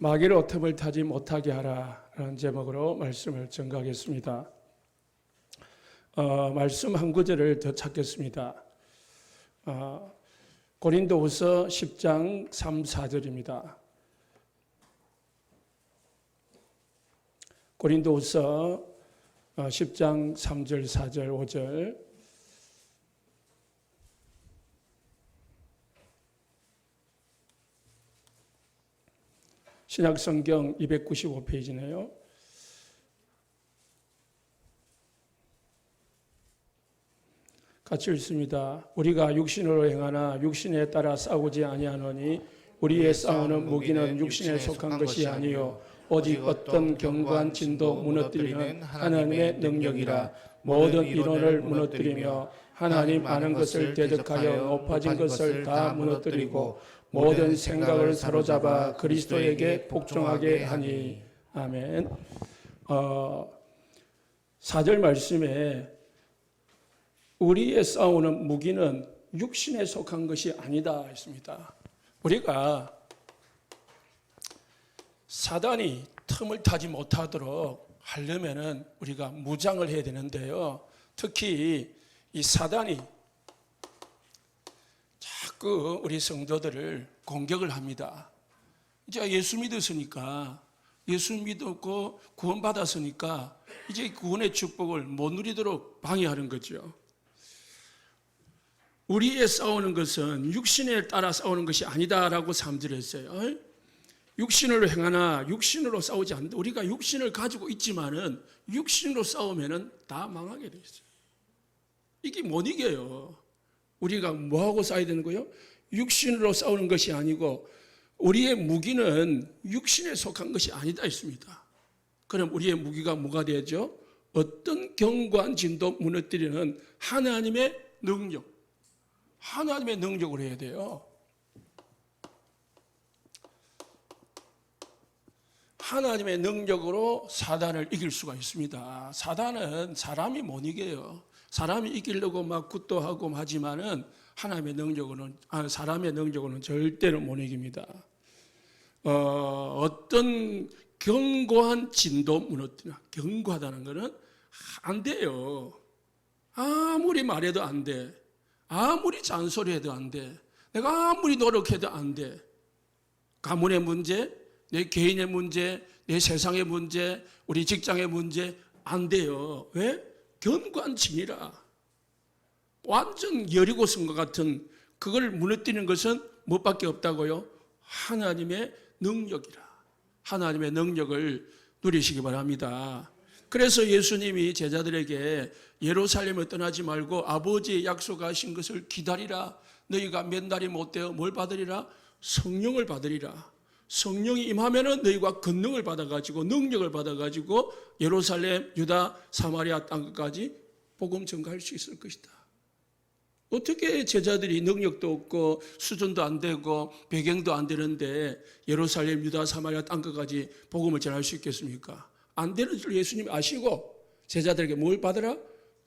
마귀로 틈을 타지 못하게 하라라는 제목으로 말씀을 전가하겠습니다. 말씀 한 구절을 더 찾겠습니다. 고린도후서 10장 3, 4절입니다. 고린도후서 10장 3절, 4절, 5절. 신약성경 295페이지네요. 같이 읽습니다. 우리가 육신으로 행하나 육신에 따라 싸우지 아니하노니 우리의 싸우는 무기는 육신에 속한 것이 아니요 오직 어떤 견고한 진도 무너뜨리는 하나님의 능력이라. 모든 이론을 무너뜨리며 하나님 아는 것을 대적하여 높아진 것을 다 무너뜨리고 모든 생각을 사로잡아 그리스도에게 복종하게 하니. 아멘. 4절 말씀에 우리의 싸우는 무기는 육신에 속한 것이 아니다 했습니다. 우리가 사단이 틈을 타지 못하도록 하려면은 우리가 무장을 해야 되는데요. 특히 이 사단이 자꾸 우리 성도들을 공격을 합니다. 이제 예수 믿었으니까, 예수 믿었고 구원받았으니까 이제 구원의 축복을 못 누리도록 방해하는 거죠. 우리의 싸우는 것은 육신에 따라 싸우는 것이 아니다라고 3절에 했어요. 육신으로 행하나 육신으로 싸우지 않는다. 우리가 육신을 가지고 있지만은 육신으로 싸우면은 다 망하게 돼 있어요. 이게 못 이겨요. 우리가 뭐하고 싸워야 되는 거예요? 육신으로 싸우는 것이 아니고 우리의 무기는 육신에 속한 것이 아니다 했습니다. 그럼 우리의 무기가 뭐가 되죠? 어떤 견고한 진도 무너뜨리는 하나님의 능력, 하나님의 능력을 해야 돼요. 하나님의 능력으로 사단을 이길 수가 있습니다. 사단은 사람이 못 이겨요. 사람이 이기려고 막 굿도하고 하지만은 하나님의 능력으로는, 사람의 능력으로는 절대로 못 이깁니다. 어떤 견고한 진도 무너뜨리나, 견고하다는 것은 안 돼요. 아무리 말해도 안 돼. 아무리 잔소리해도 안 돼. 내가 아무리 노력해도 안 돼. 가문의 문제, 내 개인의 문제, 내 세상의 문제, 우리 직장의 문제 안 돼요. 왜? 견고한 진이라. 완전 여리고성과 같은 그걸 무너뜨리는 것은 무엇밖에 없다고요? 하나님의 능력이라. 하나님의 능력을 누리시기 바랍니다. 그래서 예수님이 제자들에게 예루살렘을 떠나지 말고 아버지의 약속하신 것을 기다리라. 너희가 몇 날이 못 되어 뭘 받으리라? 성령을 받으리라. 성령이 임하면은 너희가 권능을 받아가지고 능력을 받아가지고 예루살렘, 유다, 사마리아 땅까지 복음 전가할 수 있을 것이다. 어떻게 제자들이 능력도 없고 수준도 안 되고 배경도 안 되는데 예루살렘, 유다, 사마리아 땅까지 복음을 전할 수 있겠습니까? 안 되는 줄 예수님이 아시고 제자들에게 뭘 받으라?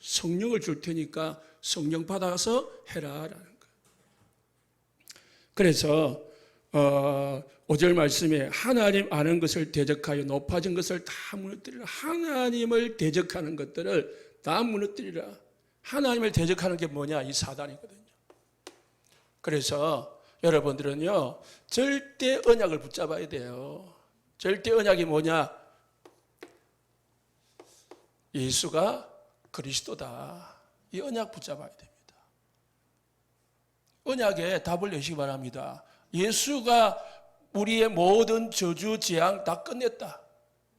성령을 줄 테니까 성령 받아서 해라라는 거예요. 그래서 5절 말씀에 하나님 아는 것을 대적하여 높아진 것을 다 무너뜨리라. 하나님을 대적하는 것들을 다 무너뜨리라. 하나님을 대적하는 게 뭐냐? 이 사단이거든요. 그래서 여러분들은요, 절대 언약을 붙잡아야 돼요. 절대 언약이 뭐냐? 예수가 그리스도다. 이 언약 붙잡아야 됩니다. 언약에 답을 내시기 바랍니다. 예수가 우리의 모든 저주, 재앙 다 끝냈다.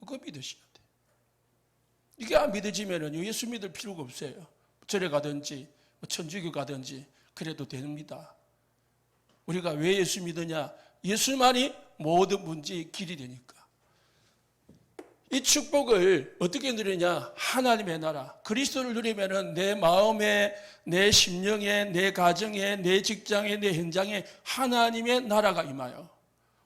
그거 믿으셔야 돼요. 이게 안 믿어지면 예수 믿을 필요가 없어요. 절에 가든지 천주교 가든지 그래도 됩니다. 우리가 왜 예수 믿으냐? 예수만이 모든 문제의 길이 되니까. 이 축복을 어떻게 누리냐? 하나님의 나라. 그리스도를 누리면은 내 마음에, 내 심령에, 내 가정에, 내 직장에, 내 현장에 하나님의 나라가 임하여.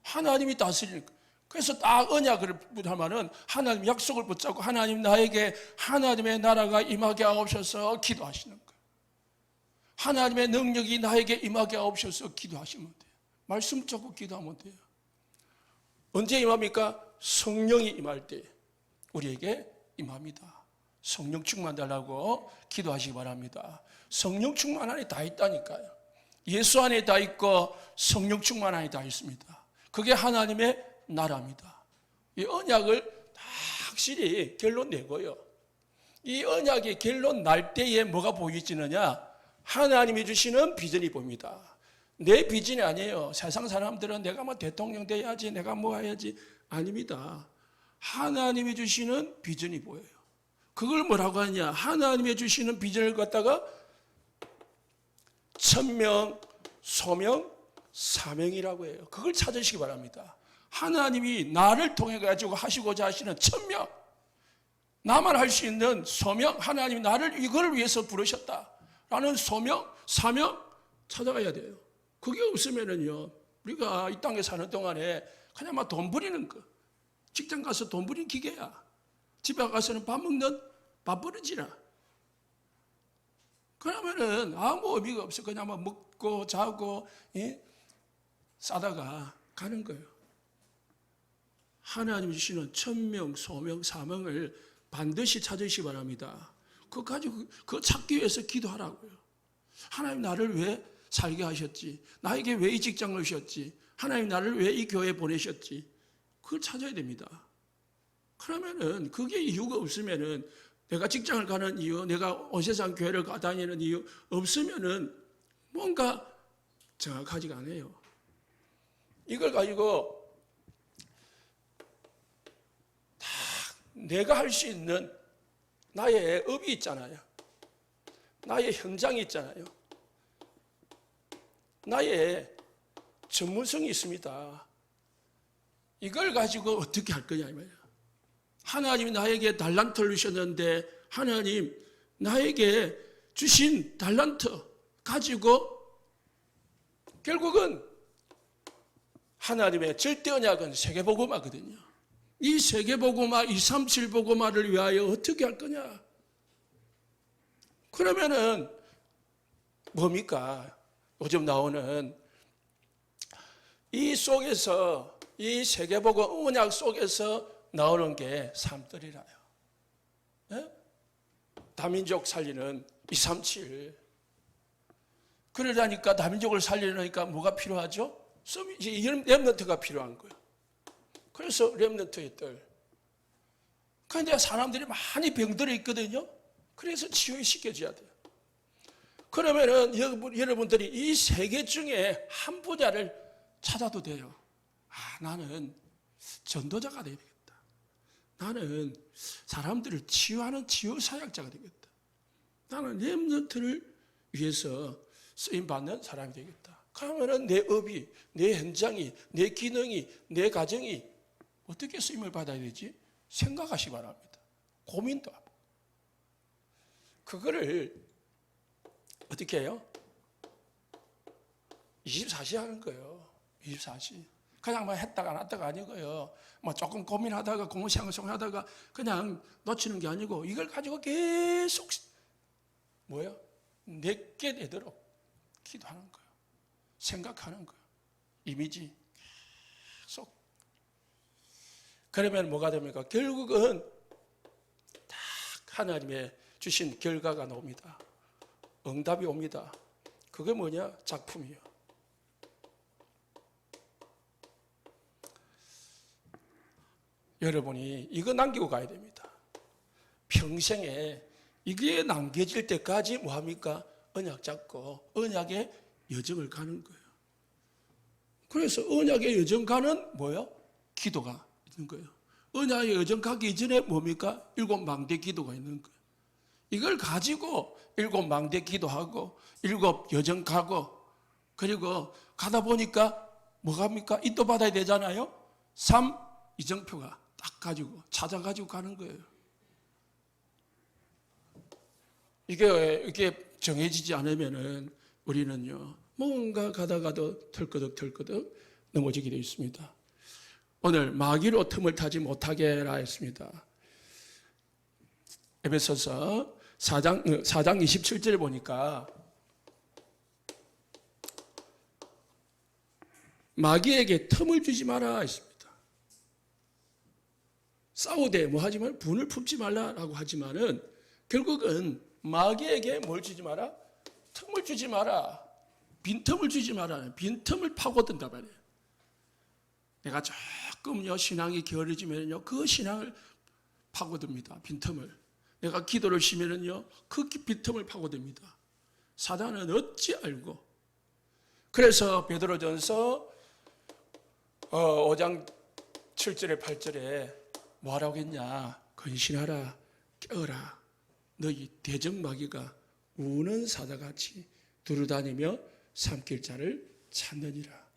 하나님이 다스리니까. 그래서 딱 언약을 하면은 하나님 약속을 붙잡고 하나님 나에게 하나님의 나라가 임하게 하옵소서 기도하시는 거예요. 하나님의 능력이 나에게 임하게 하옵소서 기도하시면 돼요. 말씀 붙잡고 기도하면 돼요. 언제 임합니까? 성령이 임할 때 우리에게 임합니다. 성령 충만 달라고 기도하시기 바랍니다. 성령 충만 안에 다 있다니까요. 예수 안에 다 있고 성령 충만 안에 다 있습니다. 그게 하나님의 나라입니다. 이 언약을 다 확실히 결론 내고요. 이 언약의 결론 날 때에 뭐가 보이지느냐? 하나님이 주시는 비전이 보입니다. 내 비전이 아니에요. 세상 사람들은 내가 뭐 대통령 돼야지, 내가 뭐 해야지. 아닙니다. 하나님이 주시는 비전이 보여요. 그걸 뭐라고 하냐? 하나님이 주시는 비전을 갖다가 천명, 소명, 사명이라고 해요. 그걸 찾으시기 바랍니다. 하나님이 나를 통해 가지고 하시고자 하시는 천명, 나만 할 수 있는 소명, 하나님이 나를 이걸 위해서 부르셨다라는 소명, 사명 찾아가야 돼요. 그게 없으면은요, 우리가 이 땅에 사는 동안에 그냥 막 돈 부리는 거, 직장 가서 돈 부리는 기계야. 집에 가서는 밥 먹는 밥버릇이라. 그러면은 아무 의미가 없어. 그냥 막 먹고 자고 싸다가 가는 거예요. 하나님 주시는 천명, 소명, 사명을 반드시 찾으시기 바랍니다. 그거 가지고 그거 찾기 위해서 기도하라고요. 하나님 나를 왜 살게 하셨지? 나에게 왜 이 직장을 주셨지? 하나님 나를 왜 이 교회에 보내셨지? 그걸 찾아야 됩니다. 그러면은 그게 이유가 없으면은 내가 직장을 가는 이유, 내가 온 세상 교회를 다니는 이유 없으면은 뭔가 정확하지가 않아요. 이걸 가지고 다 내가 할 수 있는 나의 업이 있잖아요. 나의 현장이 있잖아요. 나의 전문성이 있습니다. 이걸 가지고 어떻게 할 거냐 이 말이야. 하나님이 나에게 달란트를 주셨는데 하나님 나에게 주신 달란트 가지고 결국은 하나님의 절대 언약은 세계복음화거든요. 이 세계복음화 237복음화를 위하여 어떻게 할 거냐? 그러면은 뭡니까? 요즘 나오는 이 속에서 이 세계복음 언약 속에서 나오는 게 삶들이라요. 네? 다민족 살리는 237. 그러려니까 다민족을 살리려니까 뭐가 필요하죠? 렘넌트가 필요한 거예요. 그래서 렘넌트들. 그런데 사람들이 많이 병들어 있거든요. 그래서 치유시켜줘야 돼요. 그러면은 여러분들이 이 세 개 중에 한 분야를 찾아도 돼요. 나는 전도자가 되야 되겠다. 나는 사람들을 치유하는 치유사역자가 되겠다. 나는 렘넌트를 위해서 쓰임받는 사람이 되겠다. 그러면 내 업이, 내 현장이, 내 기능이, 내 가정이 어떻게 쓰임을 받아야 되지? 생각하시기 바랍니다. 고민도 하고. 그거를 어떻게 해요? 24시 하는 거예요. 24시. 그냥 뭐 했다가 안 했다가 아니고요. 뭐 조금 고민하다가 공무생활하다가 그냥 놓치는 게 아니고 이걸 가지고 계속 뭐예요? 내게 되도록 기도하는 거예요. 생각하는 거예요. 이미지 계속. 그러면 뭐가 됩니까? 결국은 딱 하나님의 주신 결과가 나옵니다. 응답이 옵니다. 그게 뭐냐? 작품이요. 여러분이 이거 남기고 가야 됩니다. 평생에 이게 남겨질 때까지 뭐합니까? 언약 잡고 언약의 여정을 가는 거예요. 그래서 언약의 여정 가는 뭐예요? 기도가 있는 거예요. 언약의 여정 가기 이전에 뭡니까? 7망대 기도가 있는 거예요. 이걸 가지고 7망대 기도하고 7 여정 가고 그리고 가다 보니까 뭐합니까? 인도 받아야 되잖아요. 3 이정표가 딱 가지고 찾아가지고 가는 거예요. 이게 정해지지 않으면은 우리는요 뭔가 가다가도 털끄덕 넘어지게 되어 있습니다. 오늘 마귀로 틈을 타지 못하게 하라 했습니다. 에베소서 4장 27절에 보니까 마귀에게 틈을 주지 마라 했습니다. 싸우되 뭐 하지만 분을 품지 말라라고 하지만은 결국은 마귀에게 뭘 주지 마라? 틈을 주지 마라. 빈틈을 주지 마라. 빈틈을 파고든다 말이에요. 내가 조금요 신앙이 게으르지면요 그 신앙을 파고듭니다. 빈틈을. 내가 기도를 쉬면은요 그 빈틈을 파고듭니다. 사단은 어찌 알고. 그래서 베드로전서 5장 7절에 8절에 뭐하라고 했냐? 근신하라, 깨어라. 너희 대적마귀가 우는 사자같이 두루다니며 삼킬 자를 찾느니라.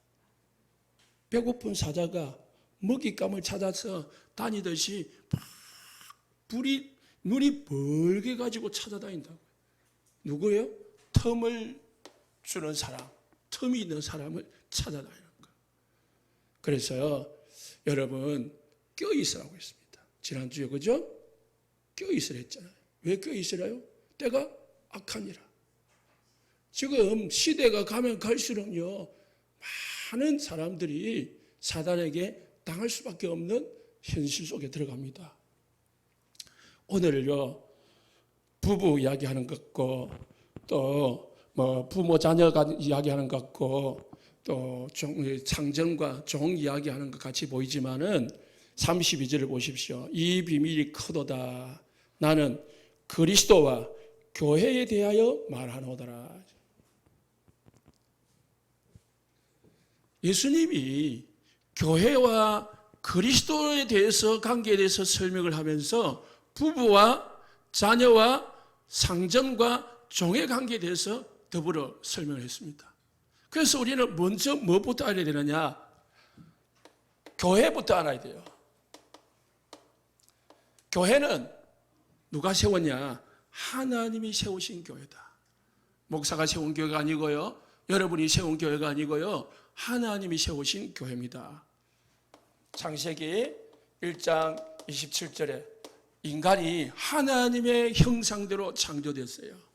배고픈 사자가 먹잇감을 찾아서 다니듯이 불이 눈이 벌게 가지고 찾아다닌다고요. 누구예요? 틈을 주는 사람, 틈이 있는 사람을 찾아다니는 거예요. 그래서 여러분 껴있으라고 했습니다. 지난주에 그죠? 껴있으라 했잖아요. 왜 껴있으라요? 때가 악하니라. 지금 시대가 가면 갈수록요 많은 사람들이 사단에게 당할 수밖에 없는 현실 속에 들어갑니다. 오늘요 부부 이야기하는 것 같고 또 뭐 부모 자녀가 이야기하는 것 같고 또 상전과 종 이야기하는 것 같이 보이지만은 32절을 보십시오. 이 비밀이 크도다. 나는 그리스도와 교회에 대하여 말하노더라. 예수님이 교회와 그리스도에 대해서 관계에 대해서 설명을 하면서 부부와 자녀와 상전과 종의 관계에 대해서 더불어 설명을 했습니다. 그래서 우리는 먼저 무엇부터 알아야 되느냐? 교회부터 알아야 돼요. 교회는 누가 세웠냐? 하나님이 세우신 교회다. 목사가 세운 교회가 아니고요. 여러분이 세운 교회가 아니고요. 하나님이 세우신 교회입니다. 창세기 1장 27절에 인간이 하나님의 형상대로 창조됐어요.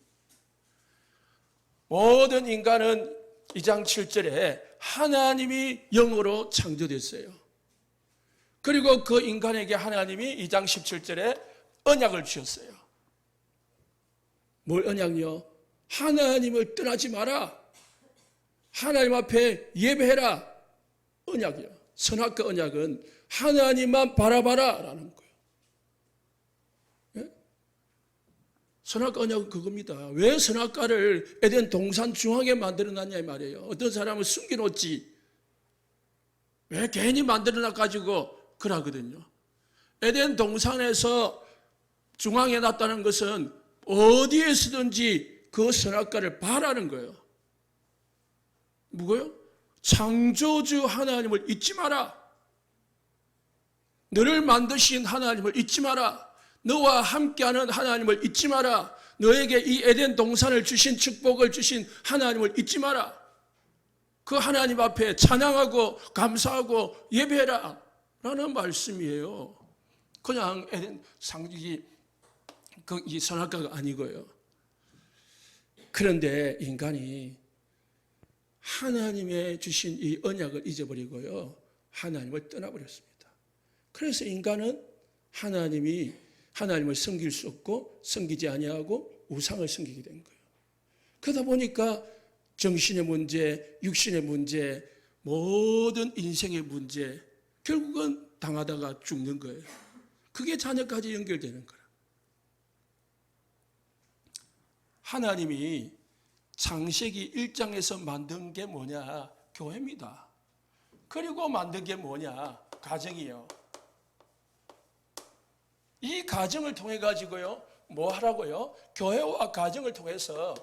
모든 인간은 2장 7절에 하나님이 영으로 창조됐어요. 그리고 그 인간에게 하나님이 2장 17절에 언약을 주셨어요. 뭘 언약요? 하나님을 떠나지 마라. 하나님 앞에 예배해라. 언약이요. 선악과 언약은 하나님만 바라봐라 라는 거예요. 예? 선악과 언약은 그겁니다. 왜 선악과를 에덴 동산 중앙에 만들어놨냐 이 말이에요. 어떤 사람은 숨겨놓지. 왜 괜히 만들어놔가지고 그러거든요. 에덴 동산에서 중앙에 놨다는 것은 어디에서든지 그 선악과를 바라는 거예요. 뭐고요? 창조주 하나님을 잊지 마라. 너를 만드신 하나님을 잊지 마라. 너와 함께하는 하나님을 잊지 마라. 너에게 이 에덴 동산을 주신 축복을 주신 하나님을 잊지 마라. 그 하나님 앞에 찬양하고 감사하고 예배해라 라는 말씀이에요. 그냥 에덴 상식이 이 선악과가 아니고요. 그런데 인간이 하나님의 주신 이 언약을 잊어버리고요. 하나님을 떠나버렸습니다. 그래서 인간은 하나님을 섬길 수 없고 섬기지 아니하고 우상을 섬기게 된 거예요. 그러다 보니까 정신의 문제, 육신의 문제, 모든 인생의 문제 결국은 당하다가 죽는 거예요. 그게 자녀까지 연결되는 거예요. 하나님이 창세기 1장에서 만든 게 뭐냐? 교회입니다. 그리고 만든 게 뭐냐? 가정이요. 이 가정을 통해 가지고요. 뭐 하라고요? 교회와 가정을 통해서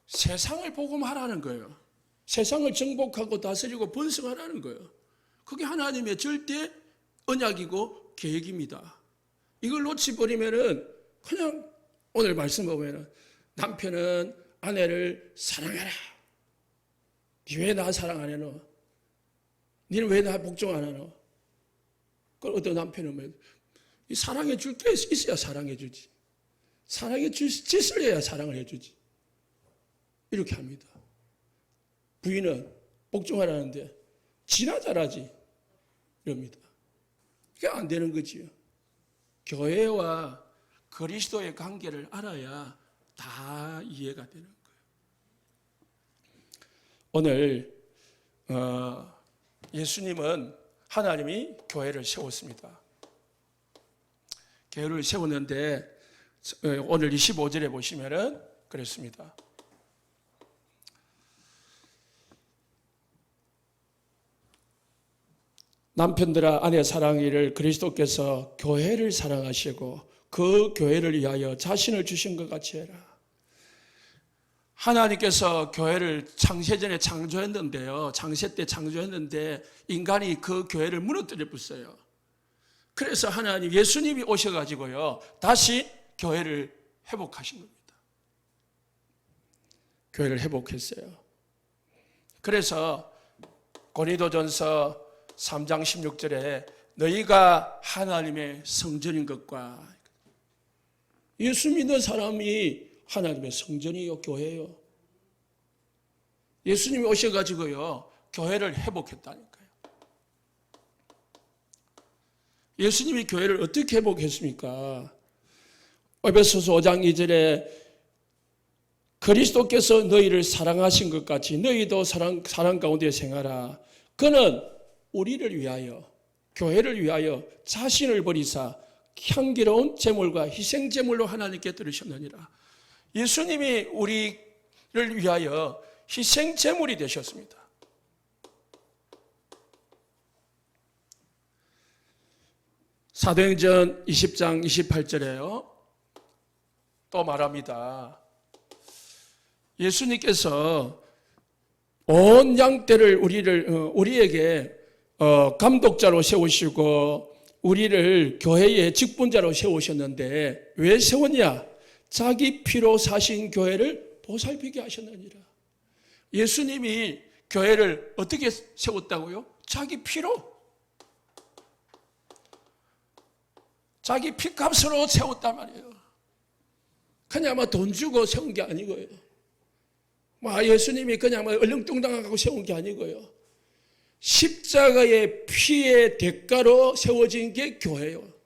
세상을 복음하라는 거예요. 세상을 정복하고 다스리고 번성하라는 거예요. 그게 하나님의 절대 언약이고 계획입니다. 이걸 놓치버리면은 그냥 오늘 말씀 보면은 남편은 아내를 사랑해라. 니 왜 나 사랑 안 해너? 니는 왜 나 복종 안 하노? 그걸 어떤 남편은 뭐 사랑해 줄 게 있어야 사랑해 주지. 사랑해 줄 짓을 해야 사랑을 해 주지. 이렇게 합니다. 부인은 복종하라는데 지나 잘하지. 이럽니다. 이게 안 되는 거지요. 교회와 그리스도의 관계를 알아야 다 이해가 되는 거예요. 오늘 예수님은 하나님이 교회를 세웠습니다. 교회를 세웠는데 오늘 25절에 보시면은 그렇습니다. 남편들아 아내 사랑하기를 그리스도께서 교회를 사랑하시고 그 교회를 위하여 자신을 주신 것 같이 해라. 하나님께서 교회를 창세전에 창조했는데요. 창세 때 창조했는데 인간이 그 교회를 무너뜨려 버렸어요. 그래서 하나님 예수님이 오셔가지고요. 다시 교회를 회복하신 겁니다. 교회를 회복했어요. 그래서 고린도전서 3장 16절에 너희가 하나님의 성전인 것과 예수 믿는 사람이 하나님의 성전이요 교회요. 예수님이 오셔가지고요 교회를 회복했다니까요. 예수님이 교회를 어떻게 회복했습니까? 에베소서 5장 2절에 그리스도께서 너희를 사랑하신 것 같이 너희도 사랑 가운데 생하라. 그는 우리를 위하여 교회를 위하여 자신을 버리사 향기로운 제물과 희생 제물로 하나님께 드리셨느니라. 예수님이 우리를 위하여 희생 제물이 되셨습니다. 사도행전 20장 28절에요. 또 말합니다. 예수님께서 온 양떼를 우리에게 감독자로 세우시고 우리를 교회의 직분자로 세우셨는데 왜 세웠냐? 자기 피로 사신 교회를 보살피게 하셨느니라. 예수님이 교회를 어떻게 세웠다고요? 자기 피로. 자기 피값으로 세웠단 말이에요. 그냥 돈 주고 세운 게 아니고요. 예수님이 그냥 얼렁뚱땅하고 세운 게 아니고요. 십자가의 피의 대가로 세워진 게 교회예요.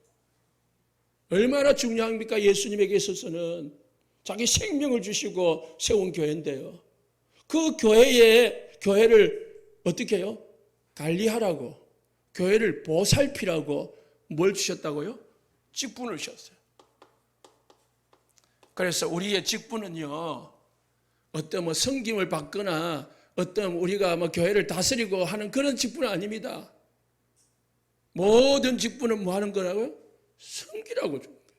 얼마나 중요합니까? 예수님에게 있어서는 자기 생명을 주시고 세운 교회인데요. 그 교회를 어떻게 해요? 관리하라고, 교회를 보살피라고 뭘 주셨다고요? 직분을 주셨어요. 그래서 우리의 직분은요, 어떤 섬김을 받거나 어떤 우리가 교회를 다스리고 하는 그런 직분은 아닙니다. 모든 직분은 뭐 하는 거라고요? 섬기라고 줍니다.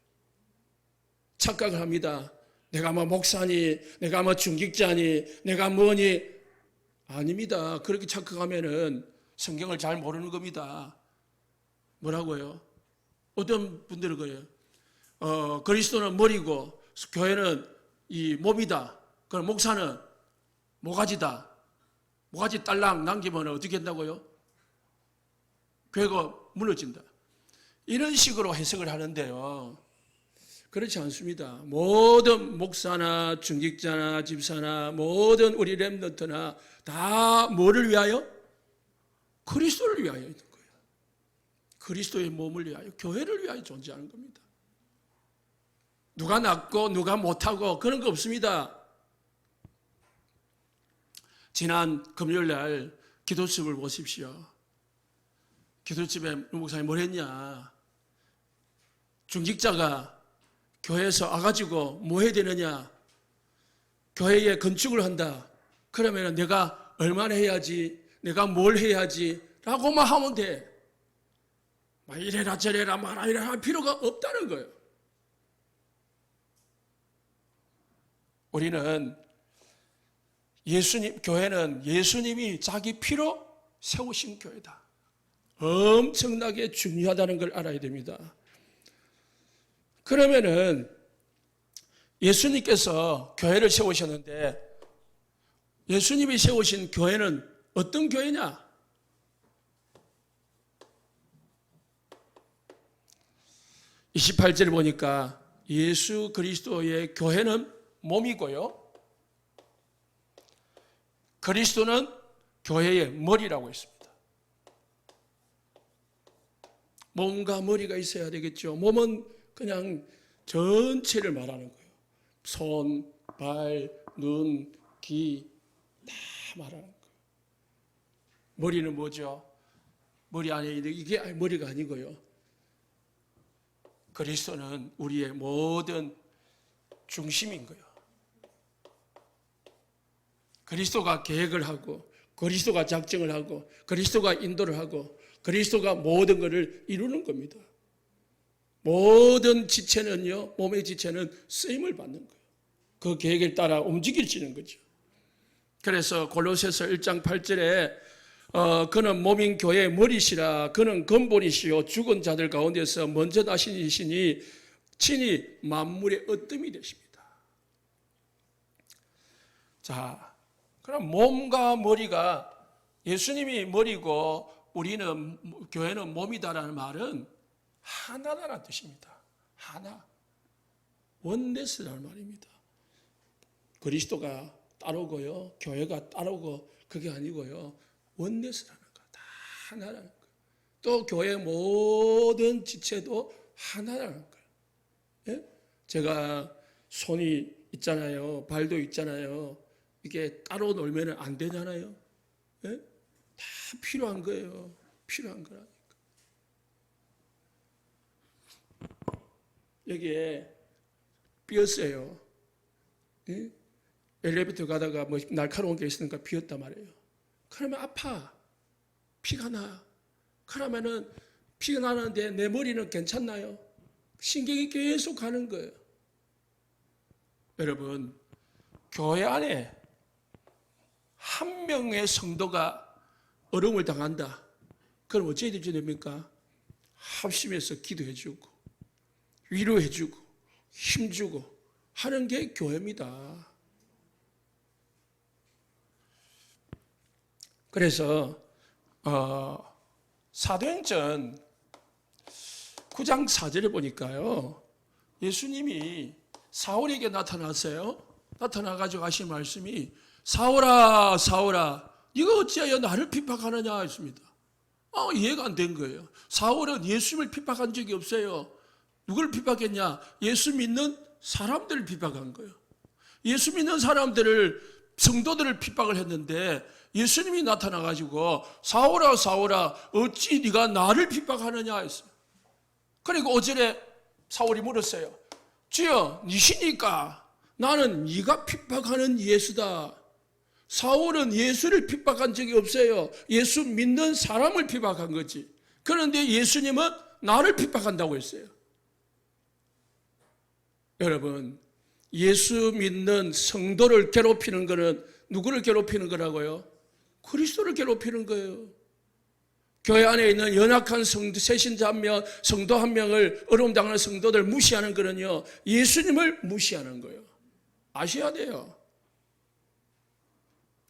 착각을 합니다. 내가 목사니, 내가 중직자니, 내가 뭐니. 아닙니다. 그렇게 착각하면은 성경을 잘 모르는 겁니다. 뭐라고요? 어떤 분들은 그래요. 그리스도는 머리고 교회는 이 몸이다. 그럼 목사는 모가지다. 모가지 딸랑 남기면 어떻게 한다고요? 교회가 무너진다. 이런 식으로 해석을 하는데요. 그렇지 않습니다. 모든 목사나 중직자나 집사나 모든 우리 렘넌트나 다 뭐를 위하여? 그리스도를 위하여 있는 거예요. 그리스도의 몸을 위하여, 교회를 위하여 존재하는 겁니다. 누가 낫고 누가 못하고 그런 거 없습니다. 지난 금요일 날 기도집을 보십시오. 기도집에 목사님 뭘 했냐? 중직자가 교회에서 와가지고 뭐 해야 되느냐? 교회에 건축을 한다. 그러면 내가 얼마나 해야지? 내가 뭘 해야지? 라고만 하면 돼. 이래라 저래라 말이라 할 필요가 없다는 거예요. 우리는 교회는 예수님이 자기 피로 세우신 교회다. 엄청나게 중요하다는 걸 알아야 됩니다. 그러면은 예수님께서 교회를 세우셨는데 예수님이 세우신 교회는 어떤 교회냐? 28절을 보니까 예수 그리스도의 교회는 몸이고요. 그리스도는 교회의 머리라고 했습니다. 몸과 머리가 있어야 되겠죠. 몸은 그냥 전체를 말하는 거예요. 손, 발, 눈, 귀 다 말하는 거예요. 머리는 뭐죠? 머리 안에 있는 이게 머리가 아니고요. 그리스도는 우리의 모든 중심인 거예요. 그리스도가 계획을 하고 그리스도가 작정을 하고 그리스도가 인도를 하고 그리스도가 모든 것을 이루는 겁니다. 모든 지체는요, 몸의 지체는 쓰임을 받는 거예요. 그 계획에 따라 움직일지는 거죠. 그래서 골로새서 1장 8절에 그는 몸인 교회의 머리시라. 그는 근본이시요 죽은 자들 가운데서 먼저 나시니 친히 만물의 으뜸이 되십니다. 자, 그럼 몸과 머리가 예수님이 머리고 우리는 교회는 몸이다라는 말은 하나다라는 뜻입니다. 하나. 원네스라는 말입니다. 그리스도가 따르고요. 교회가 따르고 그게 아니고요. 원네스라는 거. 다 하나라는 거예요. 또 교회 모든 지체도 하나라는 거예요. 예? 제가 손이 있잖아요. 발도 있잖아요. 이게 따로 놀면 안 되잖아요. 예? 다 필요한 거예요. 필요한 거라니까. 여기에 삐었어요. 예? 엘리베이터 가다가 뭐 날카로운 게 있으니까 비었단 말이에요. 그러면 아파. 피가 나. 그러면은 피가 나는데 내 머리는 괜찮나요? 신경이 계속 가는 거예요. 여러분, 교회 안에 한 명의 성도가 어려움을 당한다. 그럼 어찌 해야 됩니까? 합심해서 기도해주고 위로해주고 힘주고 하는 게 교회입니다. 그래서 사도행전 9장 4절에 보니까요. 예수님이 사울에게 나타났어요. 나타나가지고 하신 말씀이 사울아 사울아 네가 어찌하여 나를 핍박하느냐 했습니다. 이해가 안 된 거예요. 사울은 예수님을 핍박한 적이 없어요. 누구를 핍박했냐? 예수 믿는 사람들을 핍박한 거예요. 예수 믿는 사람들을 성도들을 핍박을 했는데 예수님이 나타나가지고 사울아 사울아 어찌 네가 나를 핍박하느냐 했어요. 그리고 5절에 사울이 물었어요. 주여 니시니까 나는 네가 핍박하는 예수다. 사울은 예수를 핍박한 적이 없어요. 예수 믿는 사람을 핍박한 거지. 그런데 예수님은 나를 핍박한다고 했어요. 여러분, 예수 믿는 성도를 괴롭히는 것은 누구를 괴롭히는 거라고요? 그리스도를 괴롭히는 거예요. 교회 안에 있는 연약한 새신자 한 명, 성도 한 명을 어려움 당하는 성도들 무시하는 거는요, 예수님을 무시하는 거예요. 아셔야 돼요.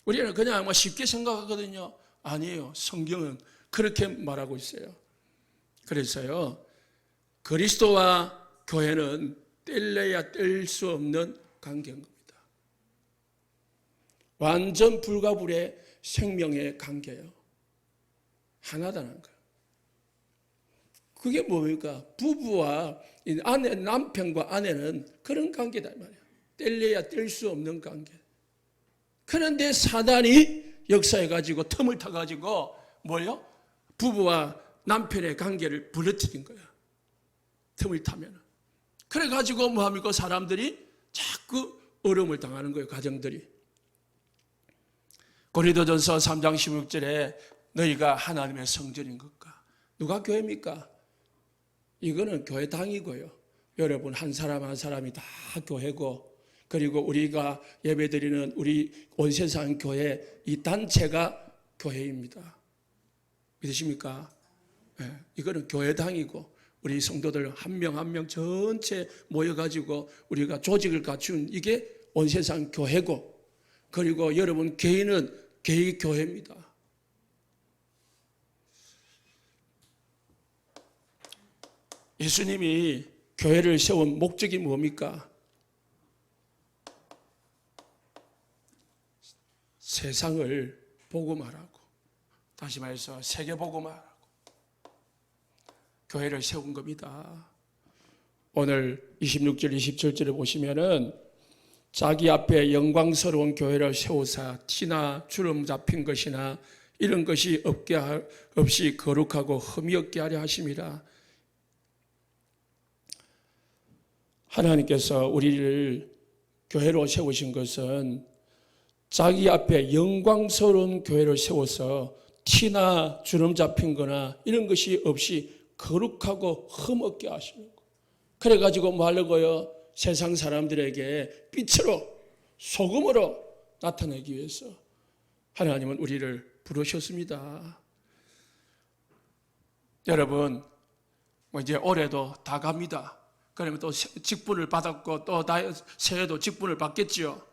우리는 그냥 쉽게 생각하거든요. 아니에요. 성경은 그렇게 말하고 있어요. 그래서요, 그리스도와 교회는 뗄래야 뗄 수 없는 관계인 겁니다. 완전 불가불의 생명의 관계예요. 하나다는 거예요. 그게 뭡니까? 부부와 남편과 아내는 그런 관계다 말이에요. 뗄래야 뗄 수 없는 관계. 그런데 사단이 역사해가지고 틈을 타가지고 뭐요? 부부와 남편의 관계를 부러뜨린 거예요. 틈을 타면. 그래가지고 뭐합니까? 사람들이 자꾸 어려움을 당하는 거예요. 가정들이. 고린도전서 3장 16절에 너희가 하나님의 성전인 것과 누가 교회입니까? 이거는 교회당이고요. 여러분 한 사람 한 사람이 다 교회고 그리고 우리가 예배드리는 우리 온 세상 교회 이 단체가 교회입니다. 믿으십니까? 네, 이거는 교회당이고 우리 성도들 한 명 한 명 전체 모여가지고 우리가 조직을 갖춘 이게 온 세상 교회고 그리고 여러분 개인은 개인 교회입니다. 예수님이 교회를 세운 목적이 뭡니까? 세상을 복음하라고. 다시 말해서 세계 복음하라고. 교회를 세운 겁니다. 오늘 26절, 27절에 보시면은 자기 앞에 영광스러운 교회를 세우사 티나 주름 잡힌 것이나 이런 것이 없이 거룩하고 흠이 없게 하려 하심이라. 하나님께서 우리를 교회로 세우신 것은 자기 앞에 영광스러운 교회를 세워서 티나 주름 잡힌 거나 이런 것이 없이 거룩하고 흠 없게 하시는 거. 그래가지고 뭐 하려고요? 세상 사람들에게 빛으로 소금으로 나타내기 위해서 하나님은 우리를 부르셨습니다. 여러분, 뭐 이제 올해도 다 갑니다. 그러면 또 직분을 받았고 또 새해도 직분을 받겠지요.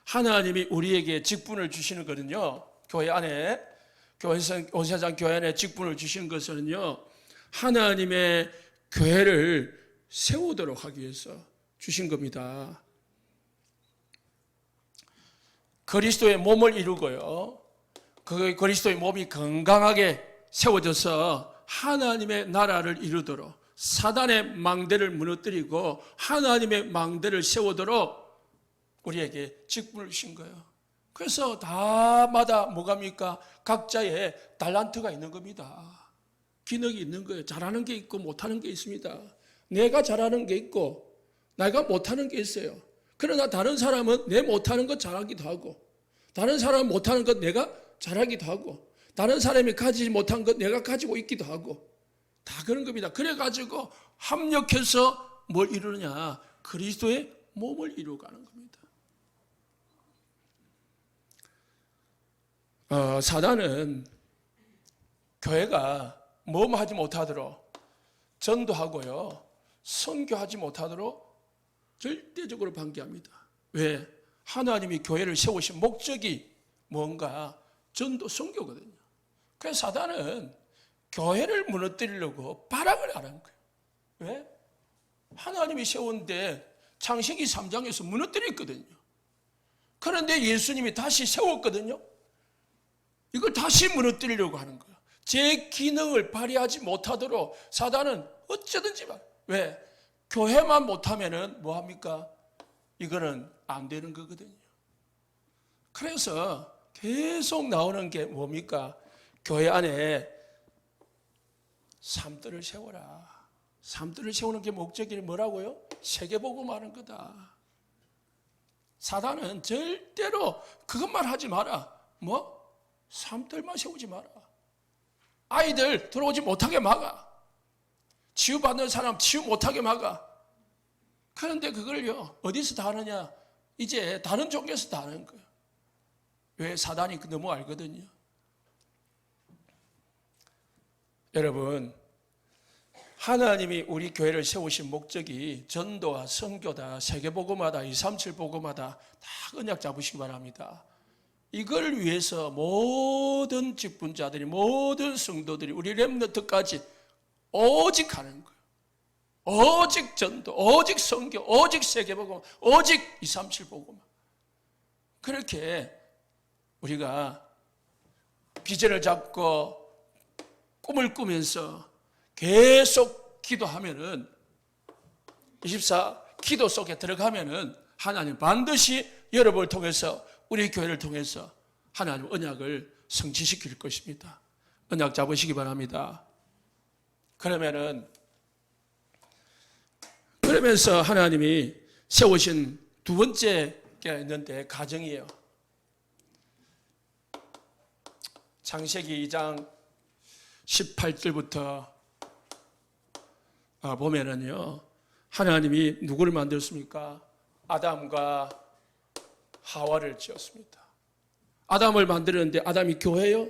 하나님이 우리에게 직분을 주시는 거는요, 교회 안에, 온세상 교회 안에 직분을 주시는 것은요, 하나님의 교회를 세우도록 하기 위해서 주신 겁니다. 그리스도의 몸을 이루고요, 그 그리스도의 몸이 건강하게 세워져서 하나님의 나라를 이루도록, 사단의 망대를 무너뜨리고 하나님의 망대를 세우도록 우리에게 직분을 주신 거예요. 그래서 다마다 뭐갑니까? 각자의 달란트가 있는 겁니다. 기능이 있는 거예요. 잘하는 게 있고 못하는 게 있습니다. 내가 잘하는 게 있고 내가 못하는 게 있어요. 그러나 다른 사람은 내 못하는 것 잘하기도 하고, 다른 사람은 못하는 것 내가 잘하기도 하고, 다른 사람이 가지지 못한 것 내가 가지고 있기도 하고, 다 그런 겁니다. 그래가지고 합력해서 뭘 이루느냐? 그리스도의 몸을 이루어가는 겁니다. 사단은 교회가 뭐뭐 하지 못하도록, 전도하고요, 선교하지 못하도록 절대적으로 방기합니다. 왜? 하나님이 교회를 세우신 목적이 뭔가? 전도, 선교거든요. 그래서 사단은 교회를 무너뜨리려고 발악을 하는 거예요. 왜? 하나님이 세운데 창세기 3장에서 무너뜨렸거든요. 그런데 예수님이 다시 세웠거든요. 이걸 다시 무너뜨리려고 하는 거예요. 제 기능을 발휘하지 못하도록 사단은 어쩌든지 말. 왜? 교회만 못하면은 뭐합니까? 이거는 안 되는 거거든요. 그래서 계속 나오는 게 뭡니까? 교회 안에 삶들을 세워라. 삶들을 세우는 게 목적이 뭐라고요? 세계복음하는 거다. 사단은 절대로 그것만 하지 마라. 뭐? 삶들만 세우지 마라. 아이들 들어오지 못하게 막아. 치유받는 사람 치유 못하게 막아. 그런데 그걸요, 어디서 다 하느냐? 이제 다른 종교에서 다 하는 거예요. 왜? 사단이 너무 알거든요. 여러분, 하나님이 우리 교회를 세우신 목적이 전도와 선교다, 세계복음하다, 237 복음하다, 다 언약 잡으시기 바랍니다. 이걸 위해서 모든 직분자들이, 모든 성도들이, 우리 렘넌트까지 오직 하는 거예요. 오직 전도, 오직 선교, 오직 세계복음, 오직 237 복음. 그렇게 우리가 비전을 잡고 꿈을 꾸면서 계속 기도하면은, 24 기도 속에 들어가면은 하나님 반드시 여러분을 통해서, 우리 교회를 통해서 하나님 언약을 성취시킬 것입니다. 언약 잡으시기 바랍니다. 그러면서 하나님이 세우신 두 번째가 있는데 가정이에요. 창세기 2장 18절부터 보면은요, 하나님이 누구를 만들었습니까? 아담과 하와를 지었습니다. 아담을 만들었는데 아담이 교회요?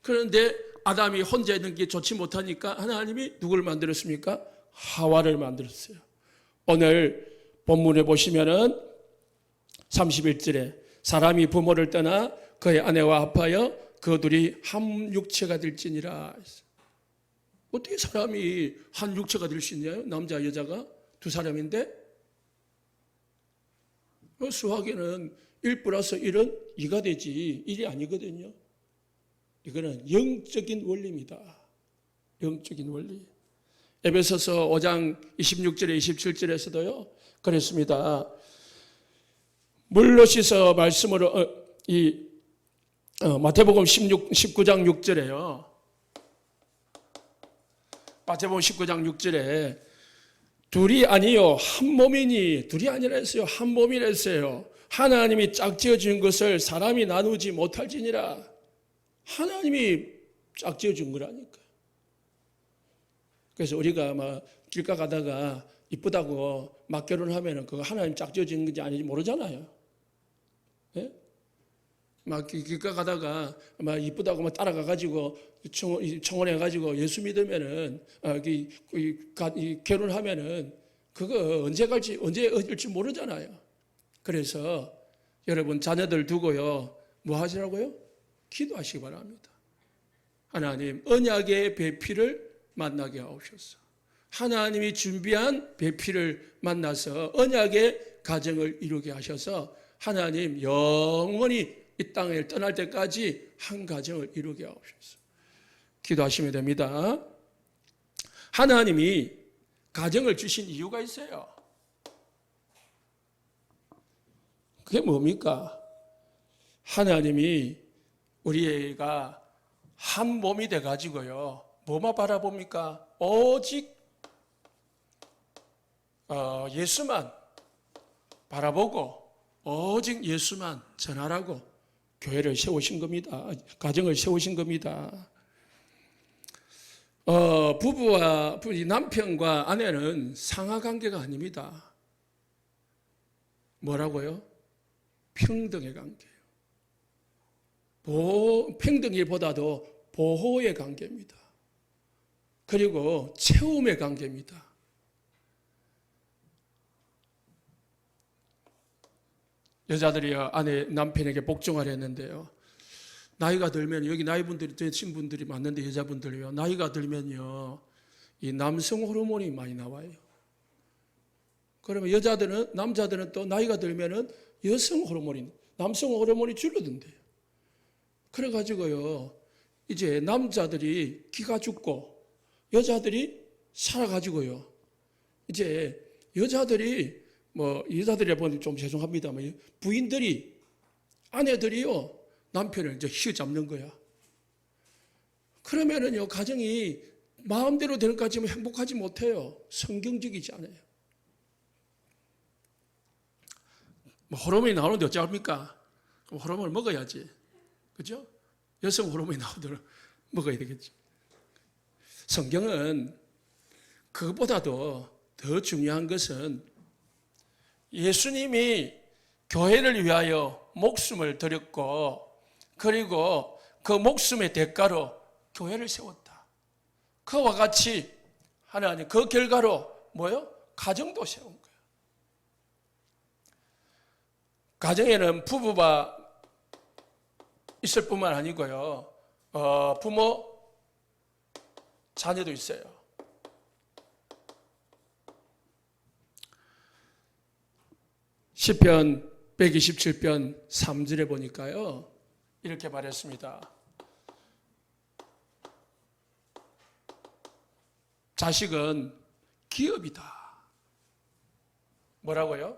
그런데 아담이 혼자 있는 게 좋지 못하니까 하나님이 누구를 만들었습니까? 하와를 만들었어요. 오늘 본문에 보시면은 31절에 사람이 부모를 떠나 그의 아내와 합하여 그 둘이 한 육체가 될지니라. 어떻게 사람이 한 육체가 될 수 있냐요? 남자 여자가 두 사람인데, 수학에는 1 플러스 1은 2가 되지 1이 아니거든요. 이거는 영적인 원리입니다. 영적인 원리. 에베소서 5장 26절에 27절에서도요. 그랬습니다. 물로 씻어 말씀으로 마태복음 19장 6절에요. 마태복음 19장 6절에 둘이 아니요 한 몸이니, 둘이 아니라 했어요. 한 몸이라 했어요. 하나님이 짝지어 준 것을 사람이 나누지 못할지니라. 하나님이 짝지어 준 거라니까. 그래서 우리가 막 길가 가다가 이쁘다고 막 결혼하면은 그거 하나님 짝지어 준 건지 아닌지 모르잖아요. 예? 막 길가 가다가 막 이쁘다고 막 따라가 가지고 청혼해 가지고 예수 믿으면은 결혼하면은 그거 언제 갈지 언제 어딜지 모르잖아요. 그래서 여러분 자녀들 두고요 뭐 하시라고요? 기도하시기 바랍니다. 하나님 언약의 배필을 만나게 하옵소서. 하나님이 준비한 배필을 만나서 언약의 가정을 이루게 하셔서 하나님 영원히 이 땅을 떠날 때까지 한 가정을 이루게 하옵소서. 기도하시면 됩니다. 하나님이 가정을 주신 이유가 있어요. 그게 뭡니까? 하나님이 우리가 한 몸이 돼가지고요. 뭐만 바라봅니까? 오직 예수만 바라보고 오직 예수만 전하라고 교회를 세우신 겁니다. 가정을 세우신 겁니다. 부부와 남편과 아내는 상하관계가 아닙니다. 뭐라고요? 평등의 관계예요. 평등이보다도 보호의 관계입니다. 그리고 채움의 관계입니다. 여자들이요 남편에게 복종하려 했는데요. 나이가 들면 여기 나이분들이 되신 분들이 많는데 여자분들이요 나이가 들면요 이 남성 호르몬이 많이 나와요. 그러면 남자들은 또 나이가 들면은 남성 호르몬이 줄어든대요. 그래가지고요 이제 남자들이 기가 죽고 여자들이 살아가지고요 이제 여자들이라 보니 좀 죄송합니다만 아내들이요 남편을 이제 휘어잡는 거야. 그러면은요 가정이 마음대로 되는 것까지 행복하지 못해요. 성경적이지 않아요. 호르몬이 나오는데 어찌합니까? 호르몬을 먹어야지. 그죠? 여성 호르몬이 나오도록 먹어야 되겠죠. 성경은 그것보다도 더 중요한 것은 예수님이 교회를 위하여 목숨을 드렸고 그리고 그 목숨의 대가로 교회를 세웠다. 그와 같이 하나님 그 결과로 뭐요? 가정도 세운 거예요. 가정에는 부부가 있을 뿐만 아니고요. 부모, 자녀도 있어요. 시편 127편 3절에 보니까요. 이렇게 말했습니다. 자식은 기업이다. 뭐라고요?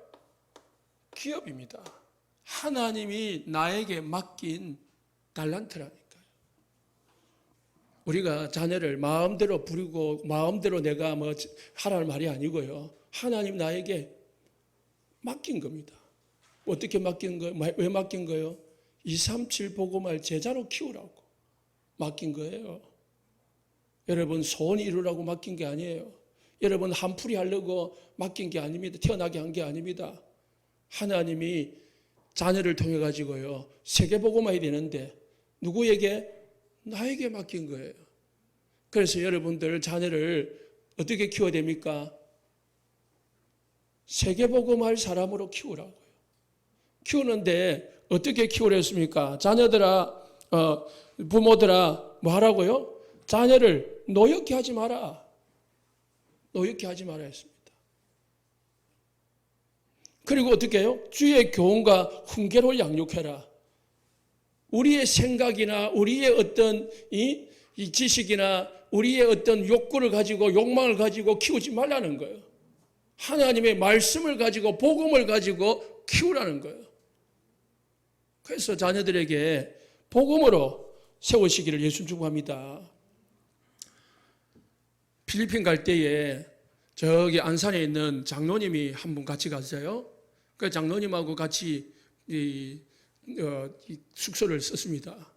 기업입니다. 하나님이 나에게 맡긴 달란트라니까요. 우리가 자녀를 마음대로 부리고 마음대로 내가 하라는 말이 아니고요. 하나님 나에게 맡긴 겁니다. 어떻게 맡긴 거예요? 왜 맡긴 거예요? 237 복음을 제자로 키우라고 맡긴 거예요. 여러분 소원 이루라고 맡긴 게 아니에요. 여러분 한풀이 하려고 맡긴 게 아닙니다. 태어나게 한 게 아닙니다. 하나님이 자녀를 통해 가지고요 세계복음화해야 되는데 누구에게? 나에게 맡긴 거예요. 그래서 여러분들 자녀를 어떻게 키워야 됩니까? 세계복음할 사람으로 키우라고요. 키우는데 어떻게 키우랬습니까? 자녀들아, 부모들아, 뭐 하라고요? 자녀를 노엽게 하지 마라. 노엽게 하지 마라 했습니다. 그리고 어떻게 해요? 주의 교훈과 훈계로 양육해라. 우리의 생각이나 우리의 어떤 이 지식이나 우리의 어떤 욕구를 가지고 욕망을 가지고 키우지 말라는 거예요. 하나님의 말씀을 가지고 복음을 가지고 키우라는 거예요. 그래서 자녀들에게 복음으로 세우시기를 예수 축복합니다. 필리핀 갈 때에 저기 안산에 있는 장로님이 한 분 같이 갔어요. 그 장로님하고 같이 이 숙소를 썼습니다.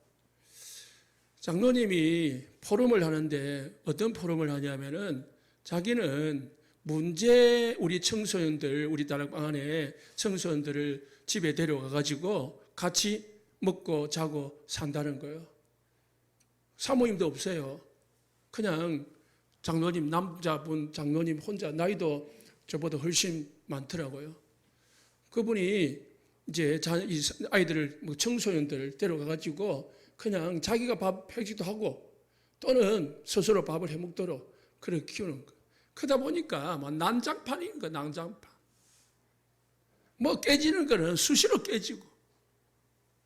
장로님이 포럼을 하는데 어떤 포럼을 하냐면은 자기는 우리 청소년들, 우리 다락방 안에 청소년들을 집에 데려가 가지고 같이 먹고 자고 산다는 거예요. 사모님도 없어요. 그냥 장로님, 남자분 장로님 혼자, 나이도 저보다 훨씬 많더라고요. 그분이 이제 아이들을, 청소년들을 데려가 가지고 그냥 자기가 밥 해주기도 하고 또는 스스로 밥을 해 먹도록 그렇게 키우는 거예요. 그러다 보니까 막 난장판인 거예요, 난장판. 뭐 깨지는 거는 수시로 깨지고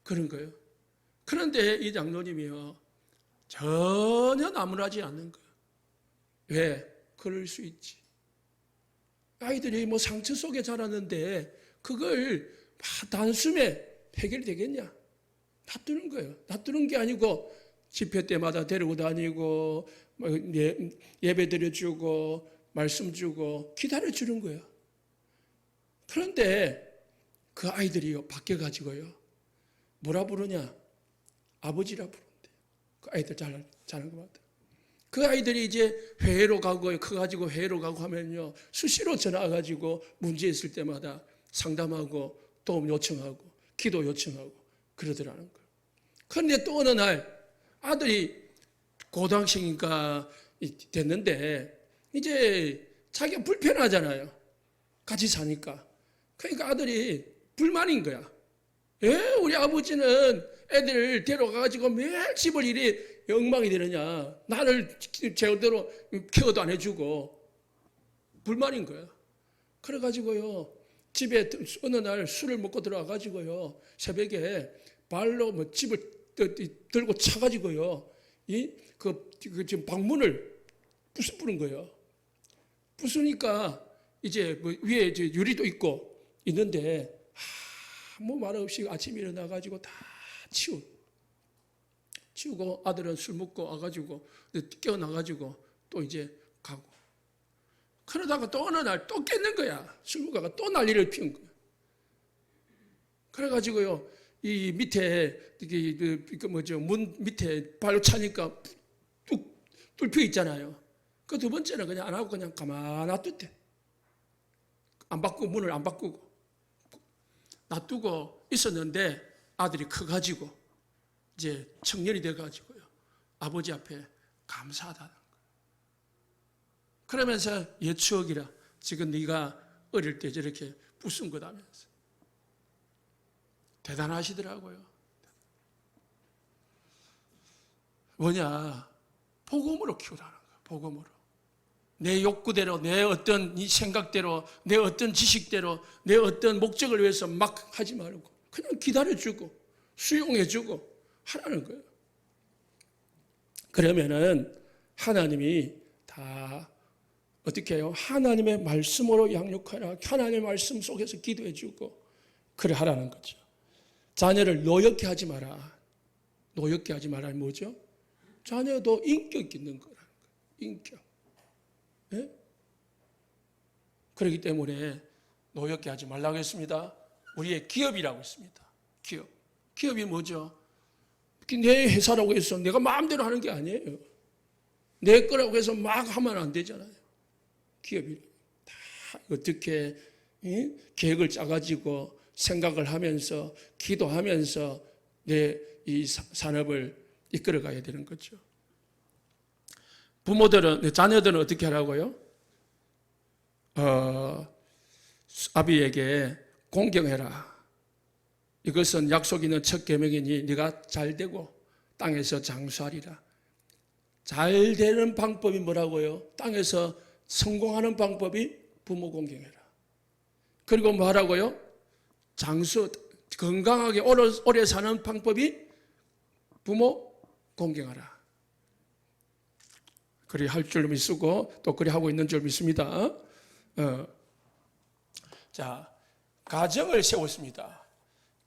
그런 거예요. 그런데 이 장로님이요, 전혀 나무라지 않는 거예요. 왜? 그럴 수 있지. 아이들이 뭐 상처 속에 자랐는데 그걸 단숨에 해결되겠냐? 놔두는 거예요. 놔두는 게 아니고 집회 때마다 데리고 다니고 예배 드려주고 말씀 주고 기다려주는 거예요. 그런데 그 아이들이 바뀌어가지고요, 뭐라 부르냐? 아버지라 부른대요. 그 아이들 잘하는 것 같아요. 그 아이들이 이제 회의로 가고 커가지고 회의로 가고 하면요, 수시로 전화가지고 문제 있을 때마다 상담하고 도움 요청하고 기도 요청하고 그러더라는 거예요. 그런데 또 어느 날 아들이 고등학생이니까 됐는데 이제 자기가 불편하잖아요. 같이 사니까. 그러니까 아들이 불만인 거야. 왜 우리 아버지는 애들 데려가가지고 매일 집을 이리 엉망이 되느냐. 나를 제대로 케어도 안 해주고. 불만인 거야. 그래가지고요, 집에 어느 날 술을 먹고 들어와가지고요, 새벽에 발로 집을 들고 차가지고요, 지금 방문을 부수는 거예요. 부수니까 이제 위에 이제 유리도 있고 있는데 아무 말 없이 아침에 일어나가지고 다 치우고 아들은 술 먹고 와가지고 깨어나가지고 또 이제 가고, 그러다가 또 어느 날 또 깼는 거야. 술 먹다가 또 난리를 피운 거야. 그래가지고요, 이 밑에 문 밑에 발로 차니까 뚝 뚫혀 있잖아요. 그 두 번째는 그냥 안 하고 그냥 가만 놔뒀대. 안 바꾸고, 문을 안 바꾸고 놔두고 있었는데 아들이 커가지고 이제 청년이 돼가지고요, 아버지 앞에 감사하다는 거예요. 그러면서 옛 추억이라, 지금 네가 어릴 때 저렇게 부순 거다면서 대단하시더라고요. 뭐냐? 복음으로 키우라는 거예요. 복음으로. 내 욕구대로, 내 어떤 이 생각대로, 내 어떤 지식대로, 내 어떤 목적을 위해서 막 하지 말고 그냥 기다려주고 수용해주고 하라는 거예요. 그러면은 하나님이 다 어떻게 해요? 하나님의 말씀으로 양육하라. 하나님의 말씀 속에서 기도해주고 그래 하라는 거죠. 자녀를 노엽게 하지 마라. 노엽게 하지 마라는 뭐죠? 자녀도 인격 있는 거라는 거예요. 인격. 네? 그렇기 때문에 노엽게 하지 말라고 했습니다. 우리의 기업이라고 했습니다. 기업. 기업이 뭐죠? 내 회사라고 해서 내가 마음대로 하는 게 아니에요. 내 거라고 해서 막 하면 안 되잖아요. 기업이 다 어떻게 계획을 짜가지고 생각을 하면서 기도하면서 내 이 산업을 이끌어가야 되는 거죠. 부모들은, 자녀들은 어떻게 하라고요? 아비에게 공경해라. 이것은 약속 있는 첫 계명이니 네가 잘 되고 땅에서 장수하리라. 잘 되는 방법이 뭐라고요? 땅에서 성공하는 방법이 부모 공경해라. 그리고 뭐 하라고요? 건강하게 오래 사는 방법이 부모 공경하라. 그리 할 줄 믿고 또 그리 하고 있는 줄 믿습니다. 자, 가정을 세웠습니다.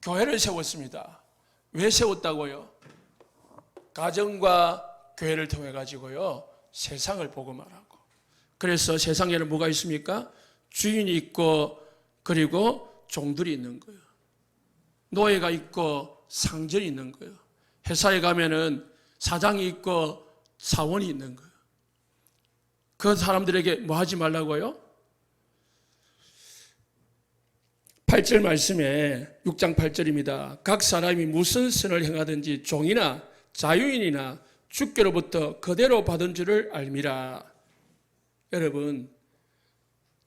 교회를 세웠습니다. 왜 세웠다고요? 가정과 교회를 통해 가지고요, 세상을 복음하라고. 그래서 세상에는 뭐가 있습니까? 주인이 있고 그리고 종들이 있는 거예요. 노예가 있고 상전이 있는 거예요. 회사에 가면은 사장이 있고 사원이 있는 거예요. 그 사람들에게 뭐 하지 말라고요? 8절 말씀에 6장 8절입니다. 각 사람이 무슨 선을 행하든지 종이나 자유인이나 주께로부터 그대로 받은 줄을 알미라. 여러분,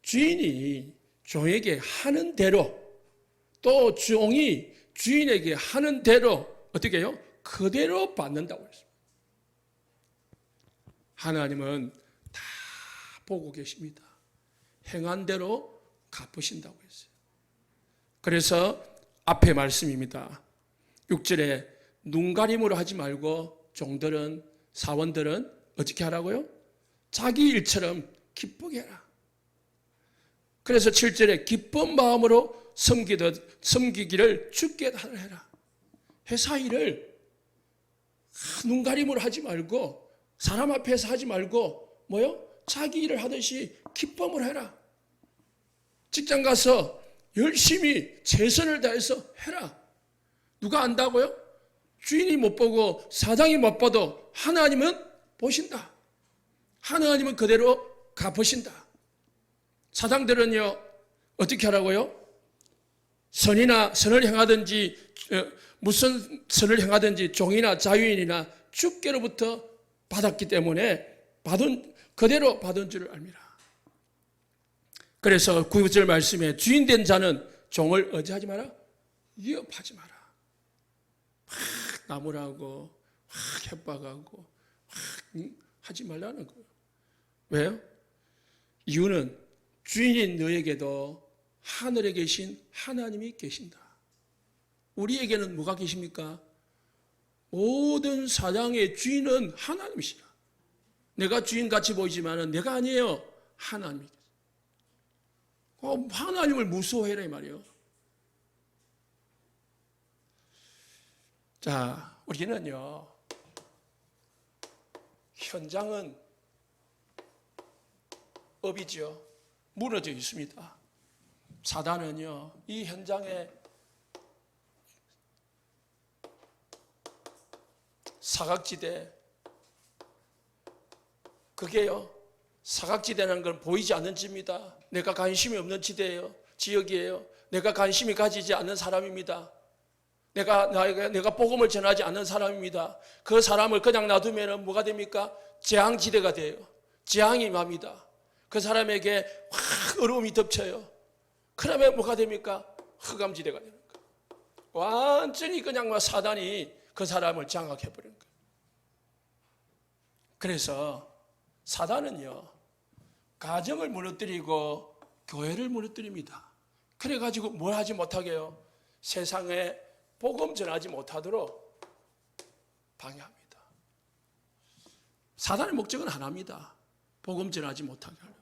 주인이 종에게 하는 대로, 또 종이 주인에게 하는 대로 어떻게 해요? 그대로 받는다고 했습니다. 하나님은 다 보고 계십니다. 행한 대로 갚으신다고 했어요. 그래서 앞에 말씀입니다. 6절에 눈가림으로 하지 말고 종들은, 사원들은 어떻게 하라고요? 자기 일처럼 기쁘게 해라. 그래서 7절에 기쁜 마음으로 섬기기를 주께 해라. 회사 일을 눈가림으로 하지 말고, 사람 앞에서 하지 말고 뭐요? 자기 일을 하듯이 기쁨으로 해라. 직장 가서 열심히 최선을 다해서 해라. 누가 안다고요? 주인이 못 보고 사장이 못 봐도 하나님은 보신다. 하나님은 그대로 갚으신다. 사장들은요, 어떻게 하라고요? 선을 행하든지 무슨 선을 행하든지 종이나 자유인이나 주께로부터 받았기 때문에 그대로 받은 줄을 압니다. 그래서 9절 말씀에 주인된 자는 종을 어찌하지 마라? 위협하지 마라. 막 나무라고 막 협박하고 막 하지 말라는 거예요. 왜요? 이유는 주인인 너에게도 하늘에 계신 하나님이 계신다. 우리에게는 뭐가 계십니까? 모든 사장의 주인은 하나님이시다. 내가 주인같이 보이지만 내가 아니에요. 하나님이 계세요. 하나님을 무서워해라 이 말이에요. 자, 우리는요, 현장은 업이죠. 무너져 있습니다. 사단은요, 이 현장에 사각지대, 그게요, 사각지대라는 건 보이지 않는 지입니다. 내가 관심이 없는 지역이에요. 내가 관심이 가지지 않는 사람입니다. 내가 복음을 전하지 않는 사람입니다. 그 사람을 그냥 놔두면 뭐가 됩니까? 재앙지대가 돼요. 재앙이 맙니다. 그 사람에게 확 어려움이 덮쳐요. 그러면 뭐가 됩니까? 흑암지대가 되는 거예요. 완전히 그냥 사단이 그 사람을 장악해버리는 거예요. 그래서 사단은요, 가정을 무너뜨리고 교회를 무너뜨립니다. 그래가지고 뭘 하지 못하게 해요? 세상에 복음 전하지 못하도록 방해합니다. 사단의 목적은 하나입니다. 복음 전하지 못하게 하려고.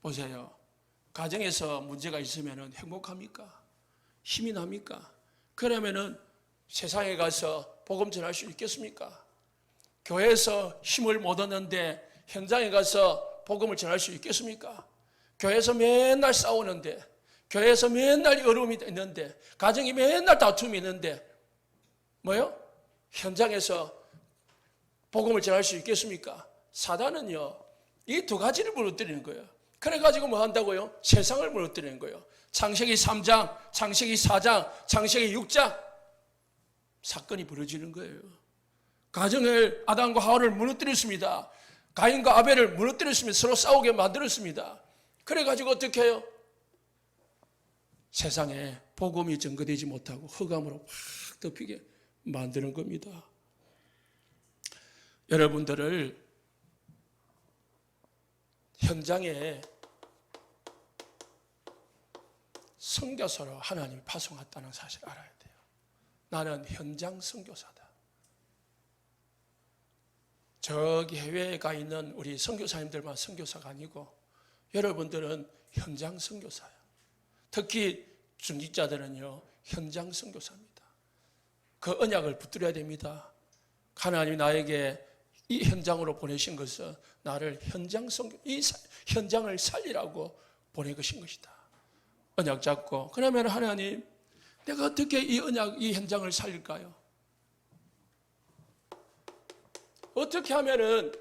보세요. 가정에서 문제가 있으면 행복합니까? 힘이 납니까? 그러면은 세상에 가서 복음 전할 수 있겠습니까? 교회에서 힘을 못 얻는데 현장에 가서 복음을 전할 수 있겠습니까? 교회에서 맨날 싸우는데, 교회에서 맨날 어려움이 있는데, 가정이 맨날 다툼이 있는데 뭐요? 현장에서 복음을 전할 수 있겠습니까? 사단은요, 이 두 가지를 무너뜨리는 거예요. 그래가지고 뭐 한다고요? 세상을 무너뜨리는 거예요. 창세기 3장, 창세기 4장, 창세기 6장 사건이 벌어지는 거예요. 가정을, 아담과 하와를 무너뜨렸습니다. 가인과 아벨을 무너뜨렸습니다. 서로 싸우게 만들었습니다. 그래가지고 어떻게 해요? 세상에 복음이 전거되지 못하고 흑암으로 확 덮이게 만드는 겁니다. 여러분들을 현장에 선교사로 하나님이 파송했다는 사실을 알아야 돼요. 나는 현장 선교사다. 저기 해외에 가 있는 우리 선교사님들만 선교사가 아니고 여러분들은 현장 선교사예요. 특히 중직자들은요, 현장 선교사입니다. 그 언약을 붙들어야 됩니다. 하나님이 나에게 이 현장으로 보내신 것은 나를 현장 선교, 이 현장을 살리라고 보낸 것인 것이다. 언약 잡고, 그러면 하나님, 내가 어떻게 이 언약, 이 현장을 살릴까요? 어떻게 하면은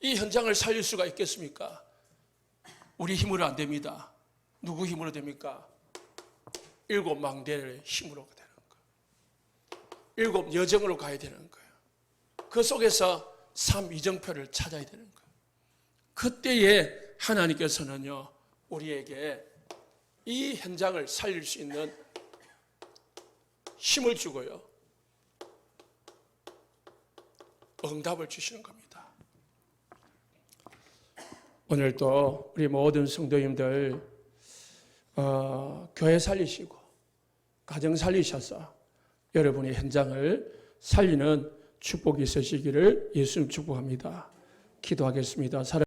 이 현장을 살릴 수가 있겠습니까? 우리 힘으로 안 됩니다. 누구 힘으로 됩니까? 7 망대의 힘으로 되는 거예요. 7 여정으로 가야 되는 거예요. 그 속에서 3 이정표를 찾아야 되는 거예요. 그때에 하나님께서는요, 우리에게 이 현장을 살릴 수 있는 힘을 주고요, 응답을 주시는 겁니다. 오늘도 우리 모든 성도님들 교회 살리시고 가정 살리셔서 여러분의 현장을 살리는 축복이 있으시기를 예수님 축복합니다. 기도하겠습니다.